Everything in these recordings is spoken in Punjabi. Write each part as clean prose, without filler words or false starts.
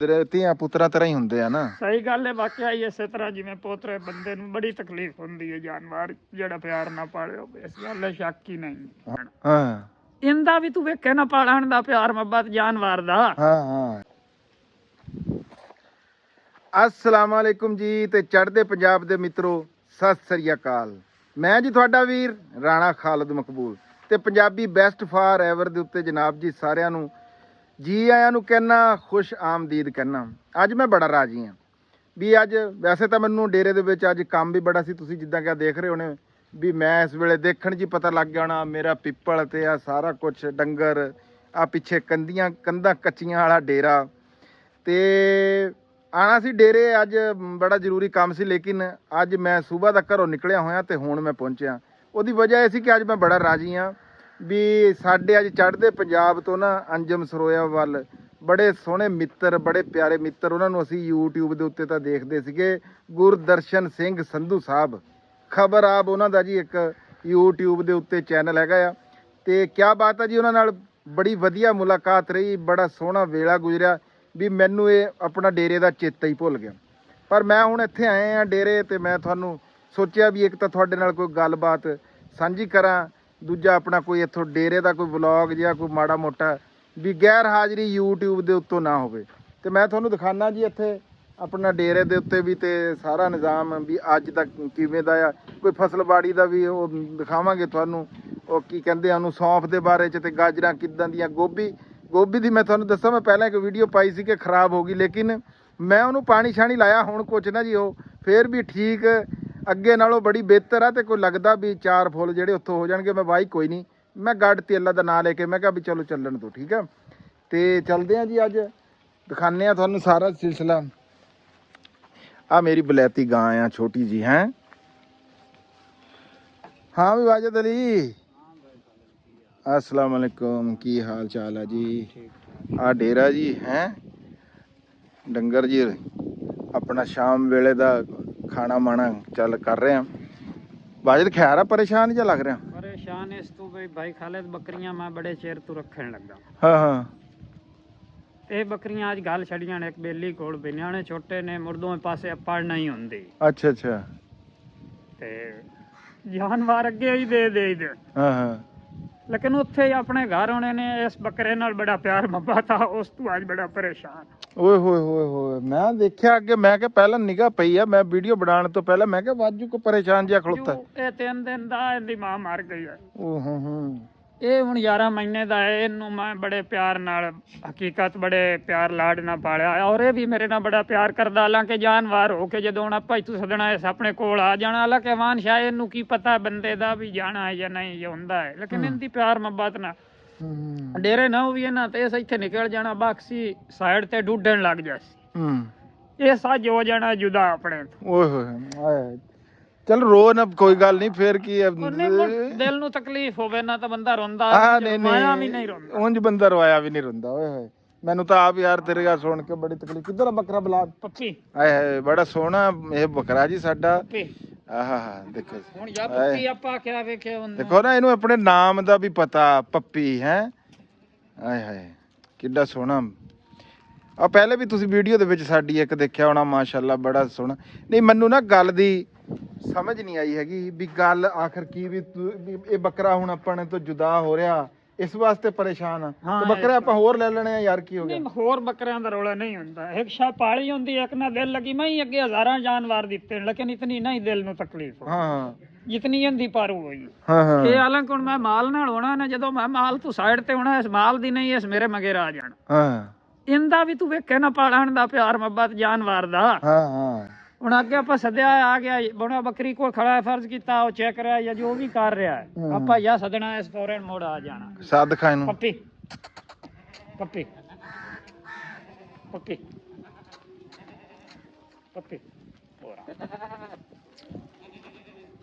ਤੇਰੇ ਧੀਆਂ ਪੁੱਤਰਾਂ ਤਰ੍ਹਾਂ ਹੀ ਹੁੰਦੇ ਆ ਨਾ। ਸਹੀ ਗੱਲ ਹੈ। ਵਾਕਿਆ ਹੀ ਇਸੇ ਤਰ੍ਹਾਂ ਜਿਵੇਂ ਪੋਤਰੇ ਬੰਦੇ ਨੂੰ ਬੜੀ ਤਕਲੀਫ ਹੁੰਦੀ ਹੈ, ਜਾਨਵਰ ਜਿਹੜਾ ਪਿਆਰ ਨਾ ਪਾਲੇ ਹੋਵੇ, ਇਸ ਗੱਲ ਸ਼ੱਕ ਹੀ ਨਹੀਂ। ਹਾਂ ਇੰਦਾ ਵੀ ਤੂੰ ਵੇਖੇ ਨਾ ਪਾਲਣ ਦਾ ਪਿਆਰ ਮੁਹੱਬਤ ਜਾਨਵਰ ਦਾ। ਹਾਂ ਹਾਂ। अस्सलाम वालेकुम जी ते चढ़दे पंजाब दे मित्रों, सत श्री अकाल। मैं जी तुहाडा वीर राणा खालिद मकबूल ते Punjabi best for ever they उत्ते जनाब जी सारिਆਂ ਨੂੰ जी आयां ਨੂੰ कहना, खुश आमदीद कहना। ਅੱਜ ਮੈਂ ਬੜਾ ਰਾਜੀ ਹਾਂ ਵੀ ਅੱਜ ਵੈਸੇ ਤਾਂ ਮੈਨੂੰ ਡੇਰੇ ਦੇ ਵਿੱਚ ਅੱਜ ਕੰਮ ਵੀ ਬੜਾ ਸੀ, ਤੁਸੀਂ ਜਿੱਦਾਂ ਕਿ ਦੇਖ ਰਹੇ ਹੋਣੇ ਵੀ ਮੈਂ ਇਸ ਵੇਲੇ ਦੇਖਣ 'ਚ ਪਤਾ ਲੱਗ ਗਿਆ ਹੋਣਾ ਮੇਰਾ ਪਿੱਪਲ ਤੇ ਆ ਸਾਰਾ ਕੁਝ ਡੰਗਰ ਆ ਪਿੱਛੇ ਕੰਧਾਂ ਕੱਚੀਆਂ ਵਾਲਾ ਡੇਰਾ ਤੇ ਆਣਾ ਸੀ ਡੇਰੇ। ਅੱਜ ਬੜਾ ਜ਼ਰੂਰੀ ਕੰਮ ਸੀ, ਲੇਕਿਨ ਅੱਜ ਮੈਂ ਸਵੇਰ ਦਾ ਘਰੋਂ ਨਿਕਲਿਆ ਹੋਇਆ ਤੇ ਹੁਣ ਮੈਂ ਪਹੁੰਚਿਆ। ਉਹਦੀ ਵਜ੍ਹਾ ਇਹ ਸੀ ਕਿ ਅੱਜ ਮੈਂ ਬੜਾ ਰਾਜੀ ਹਾਂ ਵੀ ਸਾਡੇ ਅੱਜ ਚੜ੍ਹਦੇ ਪੰਜਾਬ ਤੋਂ ਨਾ ਅੰਜਮ ਸਰੋਇਆ ਵੱਲ ਬੜੇ ਸੋਹਣੇ ਮਿੱਤਰ, ਬੜੇ ਪਿਆਰੇ ਮਿੱਤਰ, ਉਹਨਾਂ ਨੂੰ ਅਸੀਂ YouTube ਦੇ ਉੱਤੇ ਤਾਂ ਦੇਖਦੇ ਸੀਗੇ। ਗੁਰਦਰਸ਼ਨ ਸਿੰਘ ਸੰਧੂ ਸਾਹਿਬ ਖਬਰ ਆਪ ਉਹਨਾਂ ਦਾ ਜੀ ਇੱਕ YouTube ਦੇ ਉੱਤੇ ਚੈਨਲ ਹੈਗਾ ਆ ਤੇ ਕਿਆ ਬਾਤ ਆ ਜੀ, ਉਹਨਾਂ ਨਾਲ ਬੜੀ ਵਧੀਆ ਮੁਲਾਕਾਤ ਰਹੀ, ਬੜਾ ਸੋਹਣਾ ਵੇਲਾ ਗੁਜ਼ਰਿਆ ਵੀ ਮੈਨੂੰ ਇਹ ਆਪਣਾ ਡੇਰੇ ਦਾ ਚੇਤਾ ਹੀ ਭੁੱਲ ਗਿਆ। ਪਰ ਮੈਂ ਹੁਣ ਇੱਥੇ ਆਏ ਆ ਡੇਰੇ ਤੇ ਮੈਂ ਤੁਹਾਨੂੰ ਸੋਚਿਆ ਵੀ ਇੱਕ ਤਾਂ ਤੁਹਾਡੇ ਨਾਲ ਕੋਈ ਗੱਲਬਾਤ ਸਾਂਝੀ ਕਰਾਂ, ਦੂਜਾ ਆਪਣਾ ਕੋਈ ਇੱਥੋਂ ਡੇਰੇ ਦਾ ਕੋਈ ਵਲੌਗ ਜਿਹਾ ਕੋਈ ਮਾੜਾ ਮੋਟਾ ਵੀ ਗੈਰ ਹਾਜ਼ਰੀ YouTube ਦੇ ਉੱਤੋਂ ਨਾ ਹੋਵੇ। ਤੇ ਮੈਂ ਤੁਹਾਨੂੰ ਦਿਖਾਣਾ ਜੀ ਇੱਥੇ ਆਪਣਾ ਡੇਰੇ ਦੇ ਉੱਤੇ ਵੀ ਤੇ ਸਾਰਾ ਨਿਜ਼ਾਮ ਵੀ ਅੱਜ ਤੱਕ ਕਿਵੇਂ ਦਾ ਆ, ਕੋਈ ਫਸਲਬਾੜੀ ਦਾ ਵੀ ਉਹ ਦਿਖਾਵਾਂਗੇ ਤੁਹਾਨੂੰ। ਉਹ ਕੀ ਕਹਿੰਦੇ ਆ ਉਹਨੂੰ, ਸੌਂਫ ਦੇ ਬਾਰੇ 'ਚ ਤੇ ਗਾਜਰਾਂ ਕਿੱਦਾਂ ਦੀਆਂ, ਗੋਭੀ ਦੀ ਮੈਂ ਤੁਹਾਨੂੰ ਦੱਸਾਂ, ਮੈਂ ਪਹਿਲਾਂ ਇੱਕ ਵੀਡੀਓ ਪਾਈ ਸੀ ਕਿ ਖਰਾਬ ਹੋ ਗਈ, ਲੇਕਿਨ ਮੈਂ ਉਹਨੂੰ ਪਾਣੀ ਛਾਣੀ ਲਾਇਆ, ਹੁਣ ਕੁਛ ਨਾ ਜੀ ਉਹ ਫੇਰ ਵੀ ਠੀਕ ਅੱਗੇ ਨਾਲੋਂ ਬੜੀ ਬਿਹਤਰ ਆ। ਤੇ ਕੋਈ ਲੱਗਦਾ ਵੀ 4 ਫੁੱਲ ਜਿਹੜੇ ਉੱਥੋਂ ਹੋ ਜਾਣਗੇ। ਮੈਂ ਬਾਈ ਕੋਈ ਨਹੀਂ, ਮੈਂ ਗੱਡ ਤੇ ਅੱਲਾ ਦਾ ਨਾਂ ਲੈ ਕੇ ਮੈਂ ਕਿਹਾ ਵੀ ਚਲੋ ਚੱਲਣ ਤੋਂ, ਠੀਕ ਆ। ਤੇ ਚੱਲਦੇ ਆ ਜੀ, ਅੱਜ ਦਿਖਾਉਂਦੇ ਆ ਤੁਹਾਨੂੰ ਸਾਰਾ ਸਿਲਸਿਲਾ। ਆ ਮੇਰੀ ਬਲੈਤੀ ਗਾਂ ਆ ਛੋਟੀ ਜੀ ਹੈ। ਹਾਂ ਵੀ ਵਾਜਦ ਅਲੀ, अस्सलाम वालेकुम, की हाल चाल है जी। आ डेरा जी है, डंगर जी अपना शाम वेले दा खाना माना चल कर रहे हैं। वाजिद खैर है, परेशान जा लग रहा? परेशान इस तू भाई खालिद, बकरियां मैं बड़े चेर तू रखने लगा। हाँ हाँ। ਇਹ ਬੱਕਰੀਆਂ ਅੱਜ ਗੱਲ ਛੜੀਆਂ ਨੇ ਇੱਕ ਬੇਲੀ ਕੋਲ ਵੀ, ਨਿਆਣੇ ਛੋਟੇ ਨੇ, ਮੁਰਦੋਂ ਪਾਸੇ ਪੜਨਾ ਹੀ ਹੁੰਦੀ। ਅੱਛਾ ਅੱਛਾ। ਤੇ ਜਾਨਵਰ ਅੱਗੇ ਹੀ ਦੇ ਦੇ। ਹਾਂ ਹਾਂ। ਲੇਕਿਨ ਉੱਥੇ ਹੀ ਆਪਣੇ ਘਰ ਹੋਣੇ ਨੇ, ਇਸ ਬੱਕਰੇ ਨਾਲ ਬੜਾ ਪਿਆਰ ਮੁਹੱਬਤ ਆ, ਉਸ ਤੋਂ ਅੱਜ ਬੜਾ ਪਰੇਸ਼ਾਨ। ਓਏ ਹੋਏ ਹੋਏ ਹੋਏ, ਮੈਂ ਦੇਖਿਆ ਅੱਗੇ, ਮੈਂ ਕਿਹਾ ਪਹਿਲਾਂ ਨਿਗਾਹ ਪਈ ਆ, ਮੈਂ ਵੀਡੀਓ ਬਣਾਉਣ ਤੋਂ ਪਹਿਲਾਂ ਮੈਂ ਕਿਹਾ ਵਾਜੂ ਕੋ ਪਰੇਸ਼ਾਨ ਜਿਹਾ ਖਲੋਤਾ। ਇਹ 3 ਦਿਨ ਦਾ ਇਹਦੀ ਮਾਂ ਮਰ ਗਈ ਹੈ। ਓ ਹਾਂ ਹਾਂ। ਇਹ ਹੁਣ 11 ਮਹੀਨੇ ਦਾ ਹੈ। ਇਹਨੂੰ ਮੈਂ ਬੜੇ ਪਿਆਰ ਨਾਲ, ਹਕੀਕਤ ਬੜੇ ਪਿਆਰ ਲਾਡ ਨਾਲ ਪਾਲਿਆ, ਔਰ ਇਹ ਵੀ ਮੇਰੇ ਨਾਲ ਬੜਾ ਪਿਆਰ ਕਰਦਾ। ਹਾਲਾਂਕਿ ਜਾਨਵਰ ਹੋ ਕੇ ਜਦੋਂ ਹੁਣ ਆਪਾਂ ਤੂੰ ਸਦਣਾ ਇਸ ਆਪਣੇ ਕੋਲ ਆ ਜਾਣਾ, ਹਾਲਾਂਕਿ ਵਾਨ ਸ਼ਾਹ ਇਹਨੂੰ ਕੀ ਪਤਾ ਬੰਦੇ ਦਾ ਵੀ ਜਾਣਾ ਹੈ ਜਾਂ ਨਹੀਂ, ਇਹ ਹੁੰਦਾ ਹੈ। ਲੇਕਿਨ ਇਹਦੀ ਪਿਆਰ ਮੁਹੱਬਤ ਨਾਲ ਡੇਰੇ ਨਾ ਹੋਵੇ ਨਾ ਤੇ ਇਸ ਇੱਥੇ ਨਿਕਲ ਜਾਣਾ, ਬਾਕਸੀ ਸਾਈਡ ਤੇ ਡੁੱਡਣ ਲੱਗ ਜਾਸੀ। ਇਹ ਸੱਜ ਹੋ ਜਾਣਾ ਜੁਦਾ ਆਪਣੇ ਤੋਂ। ਓਏ ਹੋਏ, ਚਲ ਰੋ ਨਾ, ਕੋਈ ਗੱਲ ਨਹੀਂ, ਫੇਰ ਕੀ ਹੈ, ਦਿਲ ਨੂੰ ਤਕਲੀਫ ਹੋਵੇ ਨਾ ਤਾਂ ਬੰਦਾ ਰੋਂਦਾ, ਮਾਇਆ ਵੀ ਨਹੀਂ ਰੋਂਦਾ, ਉਂਝ ਬੰਦਾ ਰੋਇਆ ਵੀ ਨਹੀਂ ਰੋਂਦਾ। ਓਏ ਹੋਏ, ਮੈਨੂੰ ਤਾਂ ਆਪ ਯਾਰ ਤੇਰੇ ਗੱਲ ਸੁਣ ਕੇ ਬੜੀ ਤਕਲੀਫ। ਕਿੱਧਰ ਆ ਬੱਕਰਾ ਬਲਾ? ਪੱਪੀ। ਆਏ ਹਾਏ, ਬੜਾ ਸੋਹਣਾ ਇਹ ਬੱਕਰਾ ਜੀ ਸਾਡਾ। ਆਹਾ ਦੇਖੋ ਹੁਣ ਯਾ ਪੱਪੀ ਆਪਾਂ ਕਿਆ ਵੇਖਿਆ ਉਹਨੂੰ, ਦੇਖੋ ਨਾ, ਇਹਨੂੰ ਆਪਣੇ ਨਾਮ ਦਾ ਵੀ ਪਤਾ, ਪੱਪੀ ਹੈ। ਆਏ ਹਾਏ ਕਿੱਡਾ ਸੋਹਣਾ। ਆ ਪਹਿਲੇ ਵੀ ਤੁਸੀਂ ਵੀਡੀਓ ਦੇ ਵਿੱਚ ਸਾਡੀ ਇੱਕ ਦੇਖਿਆ ਹੋਣਾ, ਮਾਸ਼ਾਅੱਲਾ ਬੜਾ ਸੋਹਣਾ। ਨਹੀਂ ਮੈਨੂੰ ਨਾ ਗੱਲ ਦੀ ਸਮਝ ਨਹੀਂ ਆਈ ਹੈਗੀ ਵੀ ਗੱਲ ਆਖਰ ਕੀ ਵੀ ਇਹ ਬੱਕਰਾ ਹੁਣ ਆਪਣੇ ਤੋਂ ਜੁਦਾ ਹੋ ਰਿਹਾ, ਇਸ ਵਾਸਤੇ ਪਰੇਸ਼ਾਨ ਆ। ਤੇ ਬੱਕਰੇ ਆਪਾਂ ਹੋਰ ਲੈ ਲੈਣੇ ਆ ਯਾਰ, ਕੀ ਹੋ ਗਿਆ? ਹੋਰ ਬੱਕਰਿਆਂ ਦਾ ਰੌਲਾ ਨਹੀਂ ਹੁੰਦਾ, ਇੱਕ ਸ਼ਾ ਪਾਲੀ ਹੁੰਦੀ, ਇੱਕ ਨਾ ਦਿਲ ਲੱਗੀ। ਮੈਂ ਹੀ ਅੱਗੇ ਹਜ਼ਾਰਾਂ ਜਾਨਵਰ ਦਿੱਤੇ, ਲੇਕਿਨ ਇਤਨੀ ਨਹੀਂ ਦਿਲ ਨੂੰ ਤਕਲੀਫ। ਹਾਂ ਜਿਤਨੀ ਇਹਦੀ ਪਾਰੂ ਹੋਈ। ਹਾਂ ਹਾਂ। ਇਹ ਹਾਲਾਂਕਿ ਹੁਣ ਮੈਂ ਮਾਲ ਨਾਲ ਹੋਣਾ ਨਾ, ਜਦੋਂ ਮੈਂ ਮਾਲ ਤੂੰ ਸਾਈਡ ਤੇ ਹੋਣਾ, ਇਸ ਮਾਲ ਦੀ ਨਹੀਂ, ਇਸ ਮੇਰੇ ਮਗਰ ਆ ਜਾਣਾ। ਹਾਂ। ਇੰਦਾ ਵੀ ਤੂੰ ਵੇਖੇ ਨਾ ਪਾਲਣ ਦਾ ਪਿਆਰ ਮੁਹੱਬਤ ਜਾਨਵਰ ਦਾ। ਹਾਂ ਹਾਂ। ਹੁਣ ਅੱਗੇ ਆਪਾਂ ਸੱਦਿਆ ਆ ਗਿਆ ਬਣਾ ਬੱਕਰੀ ਕੋਲ ਖੜਾ ਹੈ, ਫਰਜ਼ ਕੀਤਾ ਉਹ ਚੈੱਕ ਰਿਹਾ ਜਾਂ ਜੋ ਵੀ ਕਰ ਰਿਹਾ ਹੈ, ਆਪਾਂ ਜਾਂ ਸੱਦਣਾ ਇਸ ਫੌਰਨ ਮੋੜ ਆ ਜਾਣਾ। ਸਾਦ ਖਾਏ ਨੂੰ ਪੱਪੀ ਪੱਪੀ ਪੱਪੀ ਪੱਪੀ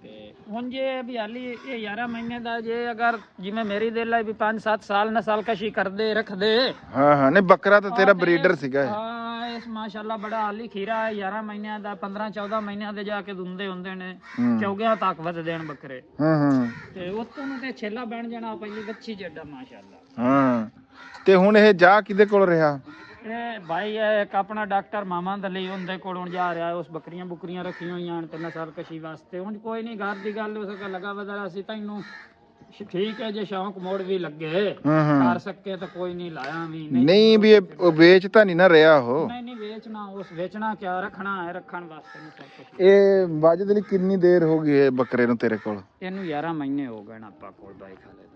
ਤੇ ਹੁਣ ਜੇ ਵੀ ਹਾਲੀ ਇਹ 11 ਮਹੀਨੇ ਦਾ, ਜੇ ਅਗਰ ਜਿਵੇਂ ਮੇਰੀ ਦਿਲ ਹੈ ਵੀ 5-7 ਸਾਲ ਨਸਲ ਕਸ਼ੀ ਕਰਦੇ ਰੱਖਦੇ। ਹਾਂ ਹਾਂ। ਨਹੀਂ ਬੱਕਰਾ ਤਾਂ ਤੇਰਾ ਬਰੀਡਰ ਸੀਗਾ। ਹਾਂ ਇਸ ਮਾਸ਼ਾਅੱਲਾ ਬੜਾ ਹਾਲੀ ਖੀਰਾ ਹੈ, 11 ਮਹੀਨਿਆਂ ਦਾ, 15-14 ਮਹੀਨਿਆਂ ਦੇ ਜਾ ਕੇ ਦੁੰਦੇ ਹੁੰਦੇ ਨੇ, ਚੌਗਿਆਂ ਤੱਕ ਵਧ ਦੇਣ ਬੱਕਰੇ। ਤੇ ਉਤੋਂ ਨੂੰ ਤੇ ਛੇਲਾ ਬਣ ਜਾਣਾ ਪਹਿਲੀ ਬੱਚੀ ਜੱਡਾ ਮਾਸ਼ਾਅੱਲਾ। ਹਾਂ। ਤੇ ਹੁਣ ਇਹ ਜਾ ਕਿਹਦੇ ਕੋਲ ਰਿਹਾ? ਇਹ ਭਾਈ ਇਹ ਇੱਕ ਆਪਣਾ ਡਾਕਟਰ ਮਾਮਾ ਦਲੀ ਉਹਦੇ ਕੋਲੋਂ ਜਾ ਰਿਹਾ ਉਸ ਬੱਕਰੀਆਂ ਬੁਕਰੀਆਂ ਰੱਖੀਆਂ ਹੋਈਆਂ ਹਨ 3 ਸਾਲ ਕਸ਼ੀ ਵਾਸਤੇ ਹੁਣ ਕੋਈ ਨਹੀਂ ਘਰ ਦੀ ਗੱਲ ਉਸ ਦਾ ਲਗਾ ਵਦਾ ਅਸੀਂ ਤੈਨੂੰ ਠੀਕ ਹੈ ਜੇ ਸ਼ੌਂਕ ਮੋੜ ਵੀ ਲੱਗੇ ਕਰ ਸਕੇ ਤਾਂ ਕੋਈ ਨਹੀਂ ਲਾਇਆ ਵੀ ਨਹੀਂ ਵੀ ਇਹ ਵੇਚ ਤਾਂ ਨਹੀਂ ਨਾ ਰਿਹਾ ਉਹ ਨਹੀਂ ਵੇਚਣਾ ਉਸ ਵੇਚਣਾ ਕਿਆ ਰੱਖਣਾ ਹੈ ਰੱਖਣ ਵਾਸਤੇ ਨਹੀਂ ਸਭ ਕੁਝ ਇਹ ਵਾਜਦ ਲਈ ਕਿੰਨੀ ਦੇਰ ਹੋ ਗਈ ਇਹ ਬੱਕਰੇ ਨੂੰ ਤੇਰੇ ਕੋਲ ਇਹਨੂੰ 11 ਮਹੀਨੇ ਹੋ ਗਏ ਨਾ ਆਪਾਂ ਕੋਲ ਬਾਈ ਖਾਲੇ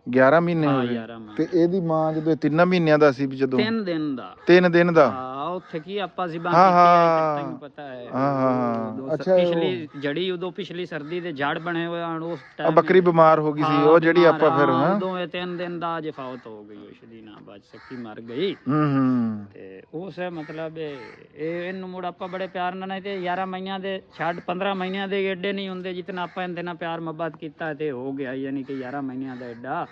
11 ਮਹੀਨੇ ਹੋ ਹਾਂ ਗਏ 11 ਮਹੀਨੇ ਤੇ ਇਹਦੀ ਮਾਂ ਜਦੋਂ 3 ਮਹੀਨਿਆਂ ਦਾ ਸੀ ਵੀ ਜਦੋਂ 3 ਦਿਨ ਦਾ 3 ਦਿਨ ਦਾ ਹਾਂ ਉੱਥੇ ਕੀ ਆਪਾਂ ਜ਼ਿਬਾਨ ਹਾਂ, ਕੀਤੀ ਤੈਨੂੰ ਪਤਾ ਹੈ ਹਾਂ ਅੱਛਾ ਪਿਛਲੀ ਜੜੀ ਉਦੋਂ ਪਿਛਲੀ ਸਰਦੀ ਦੇ ਝਾੜ ਬਣੇ ਹੋਏ ਹਨ ਉਸ ਆ ਟਾਈਮ ਬੱਕਰੀ ਬਿਮਾਰ ਹੋ ਗਈ ਸੀ ਉਹ ਜਿਹੜੀ ਆਪਾਂ ਫਿਰ ਹਾਂ ਉਦੋਂ ਇਹ 3 ਦਿਨ ਦਾ ਅੱਜ ਫੌਤ ਹੋ ਗਈ ਉਸ ਦੀ ਨਾ ਬਚ ਸਕੀ ਮਰ ਗਈ ਤੇ ਉਸ ਹੈ ਮਤਲਬ ਇਹ ਇਹਨੂੰ ਮੁੜ ਆਪਾਂ ਬੜੇ ਪਿਆਰ ਨਾਲ ਨਹੀਂ ਤੇ 11 ਮਹੀਨਿਆਂ ਦੇ ਛੱਡ 15 ਮਹੀਨਿਆਂ ਦੇ ਏਡੇ ਨਹੀਂ ਹੁੰਦੇ ਜਿਤਨਾ ਆਪਾਂ ਇਹਦੇ ਨਾਲ ਪਿਆਰ ਮੁਹੱਬਤ ਕੀਤਾ ਤੇ ਹੋ ਗਿਆ ਯਾਨੀ ਕਿ 11 ਮਹੀਨਿਆਂ ਦਾ ਏਡਾ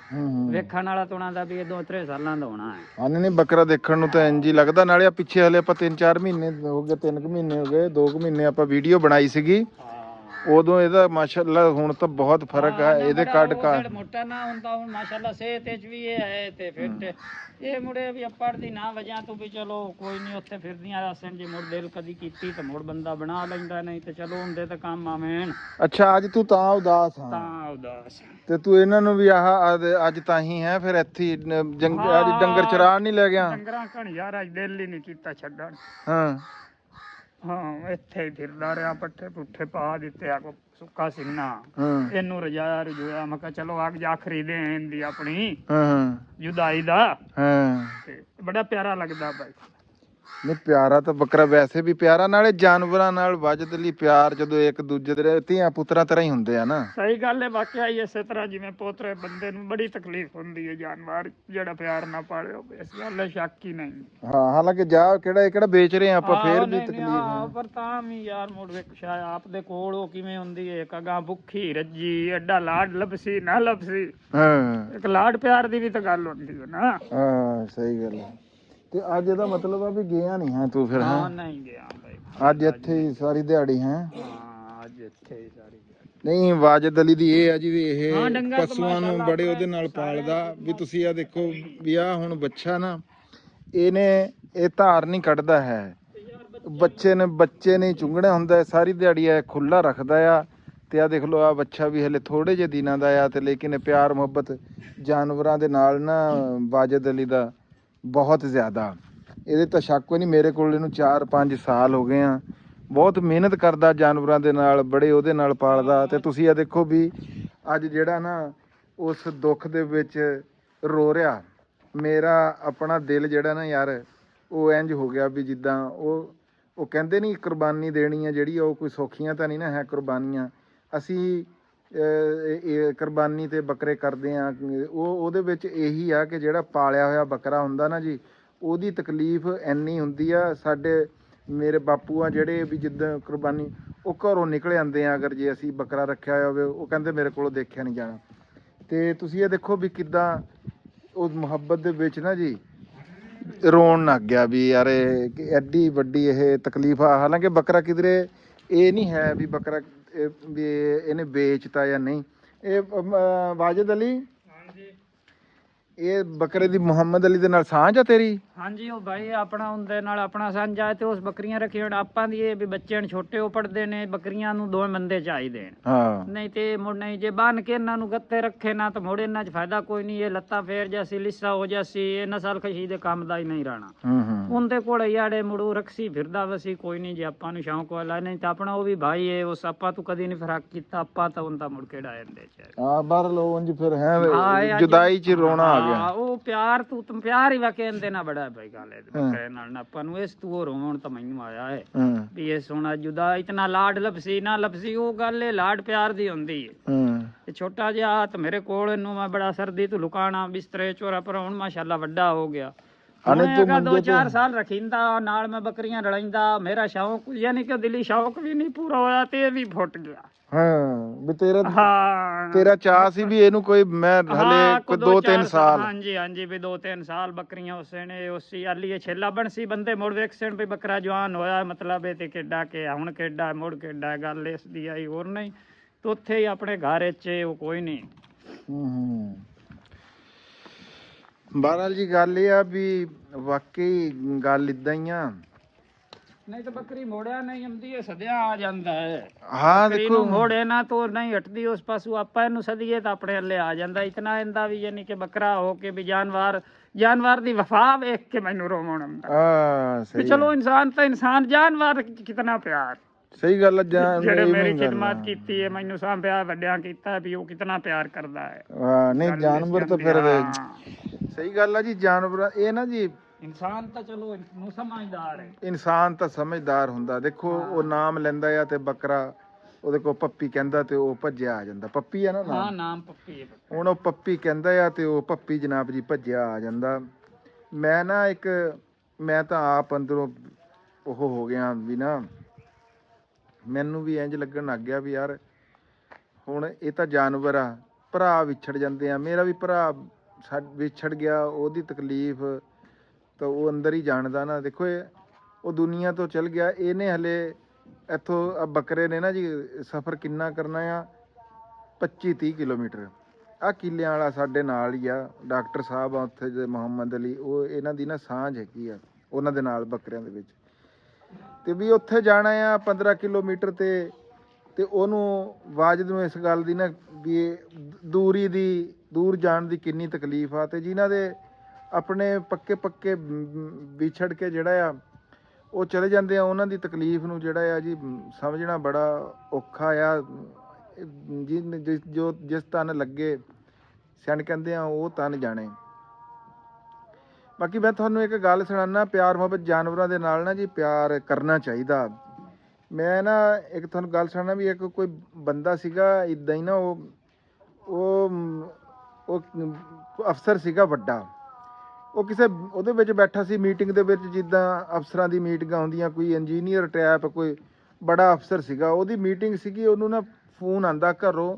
ਵੇਖਣ ਵਾਲਾ ਤੋਣਾ ਦਾ ਵੀ ਇਹ 2-3 ਸਾਲਾਂ ਦਾ ਹੋਣਾ ਹੈ ਹਾਂ ਨਹੀਂ ਬੱਕਰਾ ਦੇਖਣ ਨੂੰ ਤਾਂ ਇੰਜ ਹੀ ਲੱਗਦਾ ਨਾਲੇ ਆ ਪਿੱਛੇ ਹਲੇ ਆਪਾਂ 3-4 ਮਹੀਨੇ ਹੋ ਗਏ 3 ਮਹੀਨੇ ਹੋ ਗਏ 2 ਮਹੀਨੇ ਆਪਾਂ ਵੀਡੀਓ ਬਣਾਈ ਸੀਗੀ ਉਦੋਂ ਇਹਦਾ ਮਾਸ਼ਾਅੱਲਾ ਹੁਣ ਤਾਂ ਬਹੁਤ ਫਰਕ ਆ ਇਹਦੇ ਕੱਢ ਮੋਟਾ ਨਾ ਹੁੰਦਾ ਹੁਣ ਮਾਸ਼ਾਅੱਲਾ ਸਿਹਤ ਵਿੱਚ ਵੀ ਇਹ ਹੈ ਤੇ ਫਿੱਟ ਇਹ ਮੁੜੇ ਵੀ ਅੱਪੜ ਦੀ ਨਾ ਵਜ੍ਹਾ ਤੋਂ ਵੀ ਚਲੋ ਕੋਈ ਨਹੀਂ ਉੱਥੇ ਫਿਰਦੀਆਂ ਰਾਸਨ ਜੇ ਮੁੜ ਦਿਲ ਕਦੀ ਕੀਤੀ ਤਾਂ ਮੁੜ ਬੰਦਾ ਬਣਾ ਲੈਂਦਾ ਨਹੀਂ ਤੇ ਚਲੋ ਹੁੰਦੇ ਤਾਂ ਕੰਮ ਆਵੇਣ ਅੱਛਾ ਅੱਜ ਤੂੰ ਤਾਂ ਉਦਾਸ ਹਾਂ ਤਾਂ ਉਦਾਸ ਤੇ ਤੂੰ ਇਹਨਾਂ ਨੂੰ ਵੀ ਅੱਜ ਤਾਂ ਹੀ ਹੈ ਫਿਰ ਇੱਥੇ ਅੱਜ ਡੰਗਰ ਚਰਾਣ ਨਹੀਂ ਲੈ ਗਿਆ ਡੰਗਰਾਂ ਕਣ ਯਾਰ ਅੱਜ ਦਿਲ ਹੀ ਨਹੀਂ ਕੀਤਾ ਛੱਡਣ ਹਾਂ ਹਾਂ ਇੱਥੇ ਹੀ ਫਿਰਦਾ ਰਿਹਾ ਪੱਠੇ ਪੁੱਠੇ ਪਾ ਦਿੱਤੇ ਆ ਕੋ ਸੁੱਕਾ ਸਿੰਨਾ ਇਹਨੂੰ ਰਜਾਇਆ ਰਜੋਇਆ ਮੈਂ ਕਿਹਾ ਚਲੋ ਆਗ ਜਾ ਖਰੀਦੇ ਇਹਦੀ ਆਪਣੀ ਜੁਦਾਈ ਦਾ ਤੇ ਬੜਾ ਪਿਆਰਾ ਲੱਗਦਾ ਬਾਈ ਨਹੀਂ ਪਿਆਰਾ ਤਾਂ ਬੱਕਰਾ ਵੈਸੇ ਵੀ ਪਿਆਰਾ ਨਾਲੇ ਜਾਨਵਰਾਂ ਨਾਲ ਵਜਦ ਲਈ ਪਿਆਰ ਜਦੋਂ ਇੱਕ ਦੂਜੇ ਦੇ ਧੀਆਂ ਪੁੱਤਰਾਂ ਤਰ੍ਹਾਂ ਹੀ ਹੁੰਦੇ ਆ ਨਾ ਸਹੀ ਗੱਲ ਹੈ ਵਾਕਿਆ ਹੀ ਇਸੇ ਤਰ੍ਹਾਂ ਜਿਵੇਂ ਪੋਤਰੇ ਬੰਦੇ ਨੂੰ ਬੜੀ ਤਕਲੀਫ ਹੁੰਦੀ ਹੈ ਜਾਨਵਰ ਜਿਹੜਾ ਪਿਆਰ ਨਾ ਪਾਲੇ ਹੋਵੇ ਇਸ ਗੱਲ ਸ਼ੱਕ ਹੀ ਨਹੀਂ ਹਾਂ ਹਾਲਾਂਕਿ ਜਾ ਕਿਹੜਾ ਵੇਚ ਰਹੇ ਆ ਆਪਾਂ ਫੇਰ ਵੀ ਤਕਲੀਫ ਹੈ ਪਰ ਤਾਂ ਵੀ ਯਾਰ ਮੋੜ ਵੇਖ ਸ਼ਾਇਦ ਆਪ ਦੇ ਕੋਲ ਉਹ ਕਿਵੇਂ ਹੁੰਦੀ ਹੈ ਕਗਾ ਭੁੱਖੀ ਰੱਜੀ ਐਡਾ ਲਾਡ ਲੱਭਸੀ ਨਾ ਲੱਭਸੀ ਇੱਕ ਲਾਡ ਪਿਆਰ ਦੀ ਵੀ ਤਾਂ ਗੱਲ ਹੁੰਦੀ ਹੈ ਨਾ ਹਾਂ ਸਹੀ ਗੱਲ ਹੈ ਤੇ ਅੱਜ ਇਹਦਾ ਮਤਲਬ ਆ ਵੀ ਗਿਆ ਨਹੀਂ ਹੈ ਤੂੰ ਫਿਰ ਹਾਂ ਨਹੀਂ ਗਿਆ ਬਾਈ ਅੱਜ ਇੱਥੇ ਹੀ ਸਾਰੀ ਦਿਹਾੜੀ ਹੈ ਹਾਂ ਅੱਜ ਇੱਥੇ ਹੀ ਸਾਰੀ ਨਹੀਂ ਵਾਜਦ ਅਲੀ ਦੀ ਇਹ ਆ ਜੀ ਵੀ ਇਹ ਪਸ਼ੂਆਂ ਨੂੰ ਬੜੇ ਉਹਦੇ ਨਾਲ ਪਾਲਦਾ ਵੀ ਤੁਸੀਂ ਆ ਦੇਖੋ ਵੀ ਆ ਹੁਣ ਬੱਚਾ ਨਾ ਇਹ ਧਾਰ ਨਹੀਂ ਕੱਢਦਾ ਹੈ ਬੱਚੇ ਨੇ ਚੁੰਗਣਾ ਹੁੰਦਾ ਸਾਰੀ ਦਿਹਾੜੀ ਇਹ ਖੁੱਲਾ ਰੱਖਦਾ ਆ ਤੇ ਆ ਦੇਖ ਲਓ ਆ ਬੱਚਾ ਵੀ ਹਲੇ ਥੋੜੇ ਜਿਹੇ ਦਿਨਾਂ ਦਾ ਆ ਤੇ ਲੇਕਿਨ ਪਿਆਰ ਮੁਹੱਬਤ ਜਾਨਵਰਾਂ ਦੇ ਨਾਲ ਨਾ ਵਾਜਦ ਅਲੀ ਦਾ ਬਹੁਤ ਜ਼ਿਆਦਾ ਇਹਦੇ ਤਾਂ ਸ਼ੱਕ ਕੋਈ ਨਹੀਂ ਮੇਰੇ ਕੋਲ ਇਹਨੂੰ 4-5 ਸਾਲ ਹੋ ਗਏ ਆ ਬਹੁਤ ਮਿਹਨਤ ਕਰਦਾ ਜਾਨਵਰਾਂ ਦੇ ਨਾਲ ਬੜੇ ਉਹਦੇ ਨਾਲ ਪਾਲਦਾ ਤੇ ਤੁਸੀਂ ਆ ਦੇਖੋ ਵੀ ਅੱਜ ਜਿਹੜਾ ਨਾ ਉਸ ਦੁੱਖ ਦੇ ਵਿੱਚ ਰੋ ਰਿਹਾ ਮੇਰਾ ਆਪਣਾ ਦਿਲ ਜਿਹੜਾ ਨਾ ਯਾਰ ਉਹ ਇੰਜ ਹੋ ਗਿਆ ਵੀ ਜਿੱਦਾਂ ਉਹ ਕਹਿੰਦੇ ਨਹੀਂ ਕੁਰਬਾਨੀ ਦੇਣੀ ਆ ਜਿਹੜੀ ਉਹ ਕੋਈ ਸੌਖੀਆਂ ਤਾਂ ਨਹੀਂ ਨਾ ਹੈ ਕੁਰਬਾਨੀਆਂ ਅਸੀਂ ਕੁਰਬਾਨੀ ਤੇ ਬੱਕਰੇ ਕਰਦੇ ਆ ਉਹਦੇ ਵਿੱਚ ਇਹੀ ਆ ਕਿ ਜਿਹੜਾ ਪਾਲਿਆ ਹੋਇਆ ਬੱਕਰਾ ਹੁੰਦਾ ਨਾ ਜੀ ਉਹਦੀ ਤਕਲੀਫ ਇੰਨੀ ਹੁੰਦੀ ਆ ਸਾਡੇ ਮੇਰੇ ਬਾਪੂ ਆ ਜਿਹੜੇ ਵੀ ਜਿੱਦਾਂ ਕੁਰਬਾਨੀ ਉਹ ਘਰੋਂ ਨਿਕਲ ਜਾਂਦੇ ਆ ਅਗਰ ਜੇ ਅਸੀਂ ਬੱਕਰਾ ਰੱਖਿਆ ਹੋਇਆ ਹੋਵੇ ਉਹ ਕਹਿੰਦੇ ਮੇਰੇ ਕੋਲੋਂ ਦੇਖਿਆ ਨਹੀਂ ਜਾਣਾ ਤੇ ਤੁਸੀਂ ਇਹ ਦੇਖੋ ਵੀ ਕਿੱਦਾਂ ਉਸ ਮੁਹੱਬਤ ਦੇ ਵਿੱਚ ਨਾ ਜੀ ਰੋਣ ਲੱਗ ਗਿਆ ਵੀ ਯਾਰ ਐਡੀ ਵੱਡੀ ਇਹ ਤਕਲੀਫ ਆ ਹਾਲਾਂਕਿ ਬੱਕਰਾ ਕਿਧਰੇ ਇਹ ਨਹੀਂ ਹੈ ਵੀ ਬੱਕਰਾ ਵੀ ਇਹਨੇ ਵੇਚਤਾ ਜਾਂ ਨਹੀਂ ਇਹ ਵਾਜਦ ਅਲੀ ਇਹ ਬੱਕਰੇ ਦੀ ਮੁਹੰਮਦ ਅਲੀ ਦੇ ਨਾਲ ਸਾਂਝ ਆ ਤੇਰੀ ਹਾਂਜੀ ਉਹ ਭਾਈ ਆਪਣਾ ਉਹਦੇ ਨਾਲ ਆਪਣਾ ਸਾਂਝਾ ਤੇ ਉਸ ਬੱਕਰੀਆਂ ਰੱਖੀ ਹੁਣ ਆਪਾਂ ਦੀ ਇਹ ਵੀ ਬੱਚੇ ਨੇ ਛੋਟੇ ਉਹ ਪੜਦੇ ਨੇ ਬੱਕਰੀਆਂ ਨੂੰ 2 ਬੰਦੇ ਚਾਹੀਦੇ ਨੇ ਨਹੀਂ ਤੇ ਮੁੜ ਨਹੀਂ ਜੇ ਬੰਨ ਕੇ ਇਹਨਾਂ ਨੂੰ ਗੱਤੇ ਰੱਖੇ ਨਾ ਤਾਂ ਮੁੜ ਇਹਨਾਂ 'ਚ ਫਾਇਦਾ ਕੋਈ ਨਹੀਂ ਇਹ ਲੱਤਾਂ ਫੇਰ ਜਾਸੀ ਲਿੱਸਾ ਹੋ ਜਾਸੀ ਇਹ ਨਸਲ ਖਸ਼ੀ ਦੇ ਕੰਮ ਦਾ ਹੀ ਨਹੀਂ ਰਹਿਣਾ ਉਹਦੇ ਕੋਲ ਯਾੜੇ ਮੁੜੂ ਰੱਖੀ ਫਿਰਦਾ ਵਸੀ ਕੋਈ ਨਹੀਂ ਜੇ ਆਪਾਂ ਨੂੰ ਸ਼ੌਂਕ ਵਾਲਾ ਨਹੀਂ ਤਾਂ ਆਪਣਾ ਉਹ ਵੀ ਭਾਈ ਹੈ ਉਸ ਆਪਾਂ ਤੂੰ ਕਦੀ ਨਹੀਂ ਫਰਕ ਕੀਤਾ ਆਪਾਂ ਤਾਂ ਉਹਦਾ ਮੁੜ ਕੇ ਡਾਇਨ ਦੇ ਚ ਬਾਹਰ ਲੋ ਉਂਝ ਫਿਰ ਹੈ ਜੁਦਾਈ 'ਚ ਰੋਣਾ ਆ ਗਿਆ ਉਹ ਪਿਆਰ ਤੂੰ ਪਿਆਰ ਹੀ ਵਾਕਿਆ ਇਹਦੇ ਨਾਲ ਬੜਾ ਭਾਈ ਗੱਲ ਹੈ ਬੱਕਰੇ ਨਾਲ ਆਪਾਂ ਨੂੰ ਇਸ ਤੂੰ ਰੋਣ ਤਾਂ ਮੈਨੂੰ ਆਇਆ ਹੈ ਵੀ ਇਹ ਸੋਨਾ ਜੁਦਾ ਇਤਨਾ ਲਾਡ ਲਪਸੀ ਨਾ ਲਪਸੀ ਉਹ ਗੱਲ ਇਹ ਲਾਡ ਪਿਆਰ ਦੀ ਹੁੰਦੀ ਹੈ ਤੇ ਛੋਟਾ ਜਿਹਾ ਤੇ ਮੇਰੇ ਕੋਲ ਇਹਨੂੰ ਮੈਂ ਬੜਾ ਸਰਦੀ ਤੋਂ ਲੁਕਾਣਾ ਬਿਸਤਰੇ ਚੋਰਾ ਪਰ ਹੁਣ ਮਾਸ਼ਾਅੱਲਾ ਵੱਡਾ ਹੋ ਗਿਆ ਮੈਂ 2-4 ਸਾਲ ਰੱਖਿੰਦਾ ਨਾਲ ਮੈਂ ਬੱਕਰੀਆਂ ਲੜਾਈਂਦਾ ਮੇਰਾ ਸ਼ੌਕ ਯਾਨੀ ਕਿ ਦਿਲੀ ਸ਼ੌਕ ਵੀ ਨਹੀਂ ਪੂਰਾ ਹੋਇਆ ਤੇ ਇਹ ਵੀ ਫੁੱਟ ਗਿਆ ਵੀ ਤੇਰਾ ਚਾਹ ਸੀ ਵੀ ਇਹਨੂੰ ਕੋਈ ਮੈਂ ਹਲੇ ਕੋਈ 2-3 ਸਾਲ ਹਾਂਜੀ ਵੀ 2-3 ਸਾਲ ਬੱਕਰੀਆਂ ਉਸੇ ਨੇ ਉਸੀ ਆਲੀ ਛੇਲਾ ਬਣ ਸੀ ਬੰਦੇ ਮੁੜ ਵੇਖਣ ਵੀ ਬੱਕਰਾ ਜਵਾਨ ਹੋਇਆ ਮਤਲਬ ਇਹ ਤੇ ਕਿੱਡਾ ਕਿ ਹੁਣ ਕਿੱਡਾ ਮੁੜ ਕਿੱਡਾ ਗੱਲ ਇਸ ਦੀ ਆਈ ਹੋਰ ਨਹੀਂ ਤੇ ਉੱਥੇ ਹੀ ਆਪਣੇ ਘਰ ਵਿੱਚ ਉਹ ਕੋਈ ਨਹੀਂ ਬਹਰਾਲ ਜੀ ਗੱਲ ਇਹ ਆ ਵੀ ਵਾਕਈ ਗੱਲ ਇਦਾਂ ਹੀ ਆ। ਨਹੀਂ ਤਾਂ ਬੱਕਰੀ ਮੋੜਿਆ ਨਹੀਂ ਆਉਂਦੀ ਹੈ, ਸਦਿਆ ਆ ਜਾਂਦਾ ਹੈ। ਹਾਂ ਬੱਕਰੀ ਦੇਖੋ ਨੂੰ ਮੋੜੇ ਨਾ ਤੋਂ ਨਹੀਂ ਹਟਦੀ ਉਸ ਪਾਸੋਂ, ਆਪਾਂ ਇਹਨੂੰ ਸਦੀਏ ਤਾਂ ਆਪਣੇ ਹੱਲੇ ਆ ਜਾਂਦਾ। ਇਤਨਾ ਇਹਦਾ ਵੀ ਯਾਨੀ ਕਿ ਬੱਕਰਾ ਹੋ ਕੇ ਵੀ ਜਾਨਵਰ ਦੀ ਵਫਾ ਵੇਖ ਕੇ ਮੈਨੂੰ ਰੋਵਣ ਆਉਂਦਾ ਵੀ ਸਹੀ ਚਲੋ ਇਨਸਾਨ ਤਾਂ ਇਨਸਾਨ, ਜਾਨਵਰ ਕਿਤਨਾ ਪਿਆਰ। ਸਹੀ ਗੱਲ ਆ ਜਿਹੜੇ ਇਵੇਂ ਮੇਰੀ ਹੀ ਗੱਲ ਆ। ਖਿਦਮਤ ਕੀਤੀ ਹੈ, ਮੈਨੂੰ ਸਾਂਭਿਆ ਵੱਡਿਆਂ ਕੀਤਾ, ਵੀ ਉਹ ਕਿਤਨਾ ਪਿਆਰ ਕਰਦਾ ਹੈ। ਨਹੀਂ ਗੱਲ ਜਾਨਵਰ ਇਸ ਤਾਂ ਫਿਰ ਹਾਂ। ਸਹੀ ਗੱਲ ਆ ਜੀ। ਜਾਨਵਰ ਇਹ ਨਾ ਜੀ, ਇਨਸਾਨ ਤਾਂ ਚਲੋ ਨੂੰ ਸਮਝਦਾਰ ਹੈ। ਇਨਸਾਨ ਤਾਂ ਸਮਝਦਾਰ ਹੁੰਦਾ। ਦੇਖੋ ਉਹ ਨਾਮ ਲੈਂਦਾ ਆ ਤੇ ਬੱਕਰਾ ਉਹਦੇ ਕੋਲ ਪੱਪੀ ਕਹਿੰਦਾ ਤੇ ਉਹ ਭੱਜਿਆ ਆ ਜਾਂਦਾ। ਪੱਪੀ ਆ ਨਾ ਹਾਂ ਨਾਮ, ਨਾਮ ਪੱਪੀ ਹੈ। ਹੁਣ ਉਹ ਪੱਪੀ ਕਹਿੰਦਾ ਆ ਤੇ ਉਹ ਪੱਪੀ ਜਨਾਬ ਜੀ ਭੱਜਿਆ ਆ ਜਾਂਦਾ। ਮੈਂ ਤਾਂ ਆਪ ਅੰਦਰੋਂ ਉਹ ਹੋ ਗਿਆ ਵੀ ਨਾ, ਮੈਨੂੰ ਵੀ ਇੰਜ ਲੱਗਣ ਲੱਗ ਗਿਆ ਵੀ ਯਾਰ ਹੁਣ ਇਹ ਤਾਂ ਜਾਨਵਰ ਆ, ਭਰਾ ਵਿਛੜ ਜਾਂਦੇ ਆ। ਮੇਰਾ ਵੀ ਭਰਾ ਵਿਛੜ ਗਿਆ, ਉਹਦੀ ਤਕਲੀਫ ਤਾਂ ਉਹ ਅੰਦਰ ਹੀ ਜਾਣਦਾ ਨਾ। ਦੇਖੋ ਉਹ ਦੁਨੀਆ ਤੋਂ ਚਲ ਗਿਆ, ਇਹਨੇ ਹਲੇ ਇੱਥੋਂ ਬੱਕਰੇ ਨੇ ਨਾ ਜੀ ਸਫ਼ਰ ਕਿੰਨਾ ਕਰਨਾ ਆ, 25-30 ਕਿਲੋਮੀਟਰ। ਆਹ ਕਿੱਲਿਆਂ ਵਾਲਾ ਸਾਡੇ ਨਾਲ ਹੀ ਆ, ਡਾਕਟਰ ਸਾਹਿਬ ਆ ਉੱਥੇ ਦੇ ਮੁਹੰਮਦ ਅਲੀ, ਉਹ ਇਹਨਾਂ ਦੀ ਨਾ ਸਾਂਝ ਹੈਗੀ ਆ ਉਹਨਾਂ ਦੇ ਨਾਲ ਬੱਕਰਿਆਂ ਦੇ ਵਿੱਚ। ਤੇ ਵੀ ਉੱਥੇ ਜਾਣਾ ਆ 15 ਕਿਲੋਮੀਟਰ ਤੇ ਉਹਨੂੰ ਵਾਜਦ ਨੂੰ ਇਸ ਗੱਲ ਦੀ ਨਾ ਵੀ ਦੂਰ ਜਾਣ ਦੀ ਕਿੰਨੀ ਤਕਲੀਫ ਆ। ਤੇ ਜਿਨ੍ਹਾਂ ਦੇ ਆਪਣੇ ਪੱਕੇ ਵਿਛੜ ਕੇ ਜਿਹੜਾ ਆ ਉਹ ਚਲੇ ਜਾਂਦੇ ਆ, ਉਹਨਾਂ ਦੀ ਤਕਲੀਫ ਨੂੰ ਜਿਹੜਾ ਆ ਜੀ ਸਮਝਣਾ ਬੜਾ ਔਖਾ ਆ। ਜਿਸ ਤਨ ਲੱਗੇ ਸਿਆਣ ਕਹਿੰਦੇ ਆ ਉਹ ਤਨ ਜਾਣੇ। ਬਾਕੀ ਮੈਂ ਤੁਹਾਨੂੰ ਇੱਕ ਗੱਲ ਸੁਣਾਉਣਾ, ਪਿਆਰ ਮੁਹੱਬਤ ਜਾਨਵਰਾਂ ਦੇ ਨਾਲ ਨਾ ਜੀ ਪਿਆਰ ਕਰਨਾ ਚਾਹੀਦਾ। ਮੈਂ ਨਾ ਇੱਕ ਤੁਹਾਨੂੰ ਗੱਲ ਸੁਣਾਉਣਾ ਵੀ ਇੱਕ ਕੋਈ ਬੰਦਾ ਸੀਗਾ ਇੱਦਾਂ ਹੀ ਨਾ, ਉਹ ਅਫਸਰ ਸੀਗਾ ਵੱਡਾ। ਉਹ ਕਿਸੇ ਉਹਦੇ ਵਿੱਚ ਬੈਠਾ ਸੀ ਮੀਟਿੰਗ ਦੇ ਵਿੱਚ, ਜਿੱਦਾਂ ਅਫਸਰਾਂ ਦੀ ਮੀਟਿੰਗਾਂ ਹੁੰਦੀਆਂ, ਕੋਈ ਇੰਜੀਨੀਅਰ ਟਾਈਪ ਕੋਈ ਬੜਾ ਅਫਸਰ ਸੀਗਾ, ਉਹਦੀ ਮੀਟਿੰਗ ਸੀਗੀ। ਉਹਨੂੰ ਨਾ ਫੋਨ ਆਂਦਾ ਘਰੋਂ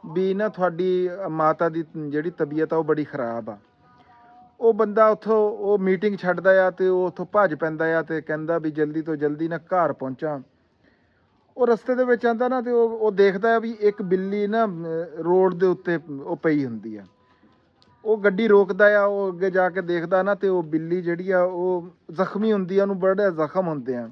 ਵੀ ਨਾ ਤੁਹਾਡੀ ਮਾਤਾ ਦੀ ਜਿਹੜੀ ਤਬੀਅਤ ਆ ਉਹ ਬੜੀ ਖਰਾਬ ਆ। ਉਹ ਬੰਦਾ ਉੱਥੋਂ ਉਹ ਮੀਟਿੰਗ ਛੱਡਦਾ ਆ ਤੇ ਉਹ ਉੱਥੋਂ ਭੱਜ ਪੈਂਦਾ ਆ ਤੇ ਕਹਿੰਦਾ ਵੀ ਜਲਦੀ ਤੋਂ ਜਲਦੀ ਨਾ ਘਰ ਪਹੁੰਚਾਂ। ਉਹ ਰਸਤੇ ਦੇ ਵਿੱਚ ਆਂਦਾ ਨਾ ਤੇ ਉਹ ਦੇਖਦਾ ਆ ਵੀ ਇੱਕ ਬਿੱਲੀ ਨਾ ਰੋਡ ਦੇ ਉੱਤੇ ਉਹ ਪਈ ਹੁੰਦੀ ਆ। ਉਹ ਗੱਡੀ ਰੋਕਦਾ ਆ, ਉਹ ਅੱਗੇ ਜਾ ਕੇ ਦੇਖਦਾ ਨਾ ਤੇ ਉਹ ਬਿੱਲੀ ਜਿਹੜੀ ਆ ਉਹ ਜ਼ਖਮੀ ਹੁੰਦੀ ਆ, ਉਹਨੂੰ ਬੜੇ ਜ਼ਖਮ ਹੁੰਦੇ ਆ।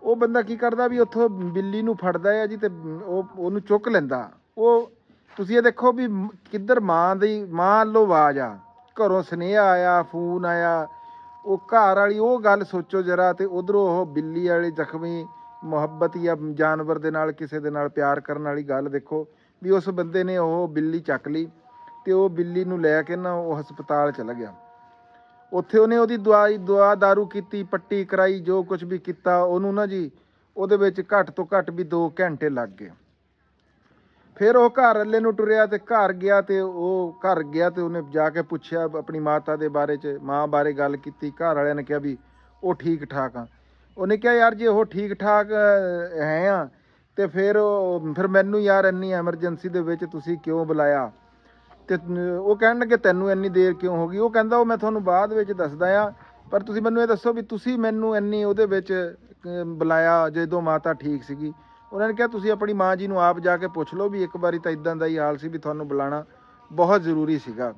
ਉਹ ਬੰਦਾ ਕੀ ਕਰਦਾ ਵੀ ਉੱਥੋਂ ਬਿੱਲੀ ਨੂੰ ਫੜਦਾ ਆ ਜੀ ਤੇ ਉਹਨੂੰ ਚੁੱਕ ਲੈਂਦਾ। ਉਹ ਤੁਸੀਂ ਇਹ ਦੇਖੋ ਵੀ ਕਿੱਧਰ ਮਾਂ ਵੱਲੋਂ ਆਵਾਜ਼ ਆ, ਘਰੋਂ ਸੁਨੇਹਾ ਆਇਆ, ਫੋਨ ਆਇਆ, ਉਹ ਘਰ ਵਾਲੀ ਉਹ ਗੱਲ ਸੋਚੋ ਜਰਾ, ਤੇ ਉਧਰੋਂ ਉਹ ਬਿੱਲੀ ਵਾਲੀ ਜ਼ਖਮੀ ਮੁਹੱਬਤ ਜਾਂ ਜਾਨਵਰ ਦੇ ਨਾਲ ਕਿਸੇ ਦੇ ਨਾਲ ਪਿਆਰ ਕਰਨ ਵਾਲੀ ਗੱਲ ਦੇਖੋ ਵੀ ਉਸ ਬੰਦੇ ਨੇ ਉਹ ਬਿੱਲੀ ਚੱਕ ਲਈ ਤੇ ਉਹ ਬਿੱਲੀ ਨੂੰ ਲੈ ਕੇ ਨਾ ਉਹ ਹਸਪਤਾਲ ਚਲਾ ਗਿਆ। ਉੱਥੇ ਉਹਨੇ ਉਹਦੀ ਦਵਾ ਦਾਰੂ ਕੀਤੀ, ਪੱਟੀ ਕਰਾਈ, ਜੋ ਕੁਝ ਵੀ ਕੀਤਾ। ਉਹਨੂੰ ਨਾ ਜੀ ਉਹਦੇ ਵਿੱਚ ਘੱਟ ਤੋਂ ਘੱਟ ਵੀ 2 ਘੰਟੇ ਲੱਗ ਗਏ। ਫਿਰ ਉਹ ਘਰ ਵਾਲੇ ਨੂੰ ਟੁਰਿਆ ਤੇ ਘਰ ਗਿਆ ਤੇ ਉਹਨੇ ਜਾ ਕੇ ਪੁੱਛਿਆ ਆਪਣੀ ਮਾਤਾ ਦੇ ਬਾਰੇ 'ਚ, ਮਾਂ ਬਾਰੇ ਗੱਲ ਕੀਤੀ। ਘਰ ਵਾਲਿਆਂ ਨੇ ਕਿਹਾ ਵੀ ਉਹ ਠੀਕ ਠਾਕ ਆ। ਉਹਨੇ ਕਿਹਾ ਯਾਰ ਜੇ ਉਹ ਠੀਕ ਠਾਕ ਹੈ ਆ ਤੇ ਫਿਰ ਮੈਨੂੰ ਯਾਰ ਇੰਨੀ ਐਮਰਜੈਂਸੀ ਦੇ ਵਿੱਚ ਤੁਸੀਂ ਕਿਉਂ ਬੁਲਾਇਆ? ਤੇ ਉਹ ਕਹਿਣ ਲੱਗੇ ਤੈਨੂੰ ਇੰਨੀ ਦੇਰ ਕਿਉਂ ਹੋ ਗਈ? ਉਹ ਕਹਿੰਦਾ ਉਹ ਮੈਂ ਤੁਹਾਨੂੰ ਬਾਅਦ ਵਿੱਚ ਦੱਸਦਾ ਆ, ਪਰ ਤੁਸੀਂ ਮੈਨੂੰ ਇਹ ਦੱਸੋ ਵੀ ਤੁਸੀਂ ਮੈਨੂੰ ਇੰਨੀ ਉਹਦੇ ਵਿੱਚ ਬੁਲਾਇਆ ਜਦੋਂ ਮਾਤਾ ਠੀਕ ਸੀਗੀ। ਉਹਨਾਂ ਨੇ ਕਿਹਾ ਤੁਸੀਂ ਆਪਣੀ ਮਾਂ ਜੀ ਨੂੰ ਆਪ ਜਾ ਕੇ ਪੁੱਛ ਲਓ ਵੀ ਇੱਕ ਵਾਰੀ ਤਾਂ ਇਦਾਂ ਦਾ ਹੀ ਹਾਲ ਸੀ ਵੀ ਤੁਹਾਨੂੰ ਬੁਲਾਉਣਾ ਬਹੁਤ ਜ਼ਰੂਰੀ ਸੀਗਾ।